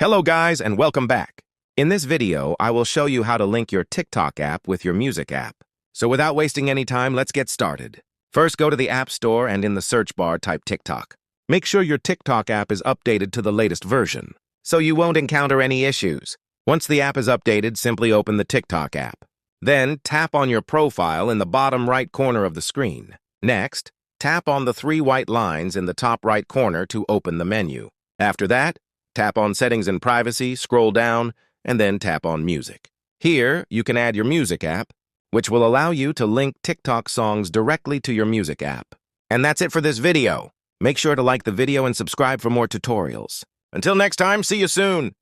Hello guys and welcome back. In this video, I will show you how to link your TikTok app with your music app. So without wasting any time, let's get started. First, go to the App Store and in the search bar, type TikTok. Make sure your TikTok app is updated to the latest version, so you won't encounter any issues. Once the app is updated, simply open the TikTok app. Then, tap on your profile in the bottom right corner of the screen. Next, tap on the 3 white lines in the top right corner to open the menu. After that, tap on Settings and Privacy, scroll down, and then tap on Music. Here, you can add your music app, which will allow you to link TikTok songs directly to your music app. And that's it for this video. Make sure to like the video and subscribe for more tutorials. Until next time, see you soon!